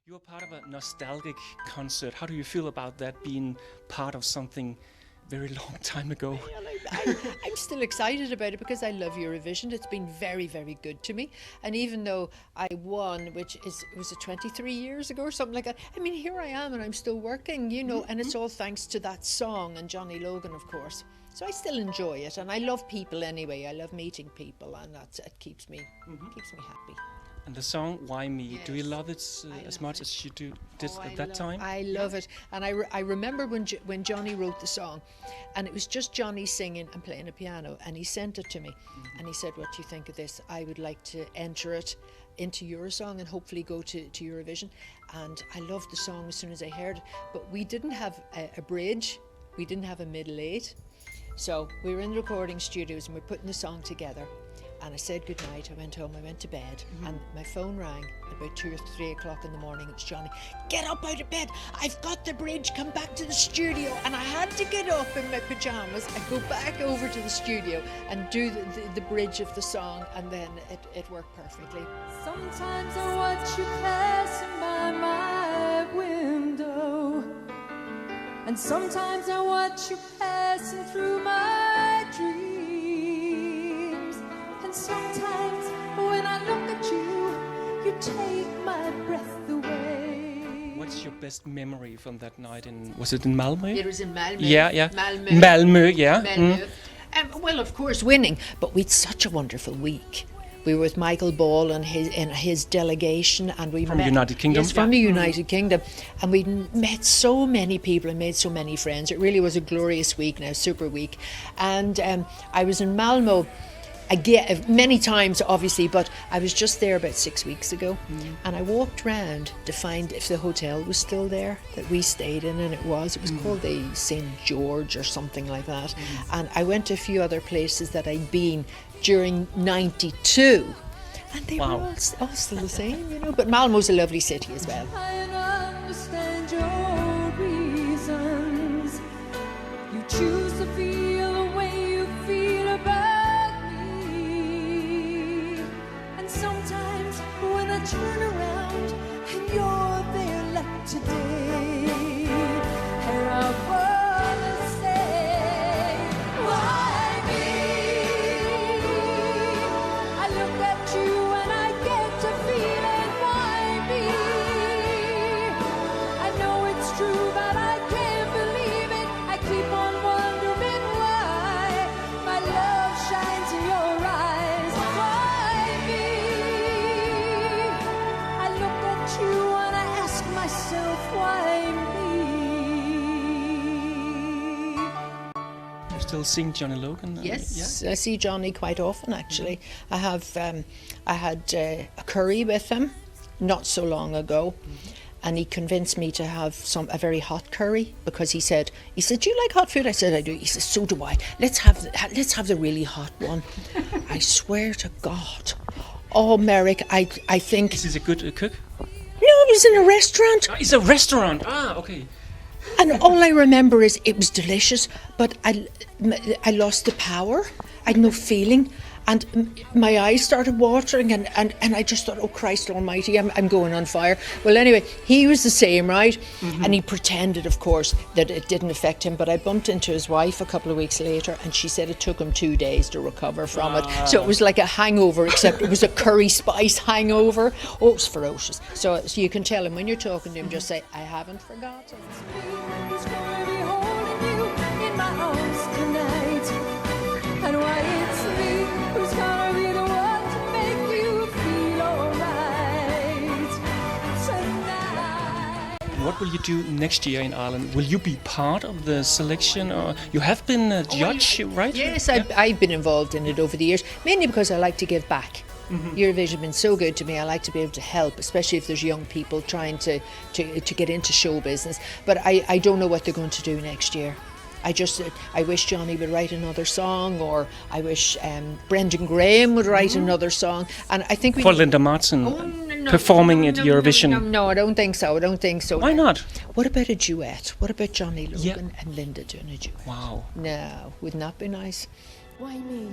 You were part of a nostalgic concert. How do you feel about that, being part of something very long time ago? Well, I'm still excited about it because I love Eurovision. It's been very, very good to me. And even though I won, was it 23 years ago or something like that? I mean, here I am and I'm still working, you know, and it's all thanks to that song and Johnny Logan, of course. So I still enjoy it, and I love people anyway. I love meeting people, and it keeps me happy. And the song "Why Me"? Yes. Do you love it as much as you did at that time? I love it, and I remember when Johnny wrote the song, and it was just Johnny singing and playing a piano, and he sent it to me, and he said, "What do you think of this? I would like to enter it into Eurosong and hopefully go to Eurovision." And I loved the song as soon as I heard it, but we didn't have a bridge, we didn't have a middle eight, so we were in the recording studios and we were putting the song together. And I said goodnight, I went home, I went to bed, and my phone rang about 2 or 3 o'clock in the morning. It was Johnny. "Get up out of bed, I've got the bridge, come back to the studio." And I had to get up in my pyjamas and go back over to the studio and do the bridge of the song, and then it worked perfectly. Sometimes I watch you passing by my window, and sometimes I watch you passing through my dreams. And sometimes when I look at you, you take my breath away. What's your best memory from that night was it in Malmö? It was in Malmö. Yeah. Malmö, yeah. Malmö. Well, of course, winning, but we had such a wonderful week. We were with Michael Ball and his delegation, and we From met, United Kingdom? Yes, from the United Kingdom, and we met so many people and made so many friends. It really was a glorious week now, super week. And I was in Malmö again many times, obviously, but I was just there about 6 weeks ago, and I walked round to find if the hotel was still there that we stayed in, and it was called the St. George or something like that. And I went to a few other places that I'd been during '92, and they were all still the same, you know. But Malmö's a lovely city as well. I understand your reasons. You choose to feel the way you feel about me. And sometimes when I turn around and you're there like today, and I wanna say, why me? I look at you and I get to feeling, why me? I know it's true, but I can't believe it. I keep on wondering why my love shines in your eyes. Why me? I look at you and I ask myself, why me? You still sing Johnny Logan? Yes, Yeah? I see Johnny quite often, actually. I had a curry with him not so long ago, and he convinced me to have a very hot curry, because he said, "Do you like hot food?" I said, "I do." He said, "So do I. Let's have the really hot one." I swear to God. Oh, Merrick, I think. Is he a good cook? No, it was in a restaurant. It's a restaurant. Okay. And all I remember is it was delicious, but I lost the power. I had no feeling, and my eyes started watering, and I just thought, oh Christ almighty, I'm going on fire. Well, anyway, he was the same, right? And he pretended, of course, that it didn't affect him, but I bumped into his wife a couple of weeks later, and she said it took him 2 days to recover from it. So it was like a hangover, except it was a curry spice hangover. Oh, it was ferocious. So you can tell him when you're talking to him, just say, "I haven't forgotten." Who's gonna be holding you in my arms tonight? And why it's me who's gonna be the one to make you feel alright tonight. What will you do next year in Ireland? Will you be part of the selection, or you have been a judge, right? Yes, I've been involved in it over the years, mainly because I like to give back. Eurovision has been so good to me. I like to be able to help, especially if there's young people trying to get into show business. But I don't know what they're going to do next year. I wish Johnny would write another song, or I wish Brendan Graham would write another song. And I think For Linda Martin performing at Eurovision. No, I don't think so. Why not? What about a duet? What about Johnny Logan and Linda doing a duet? Wow. No, wouldn't that be nice? Why me?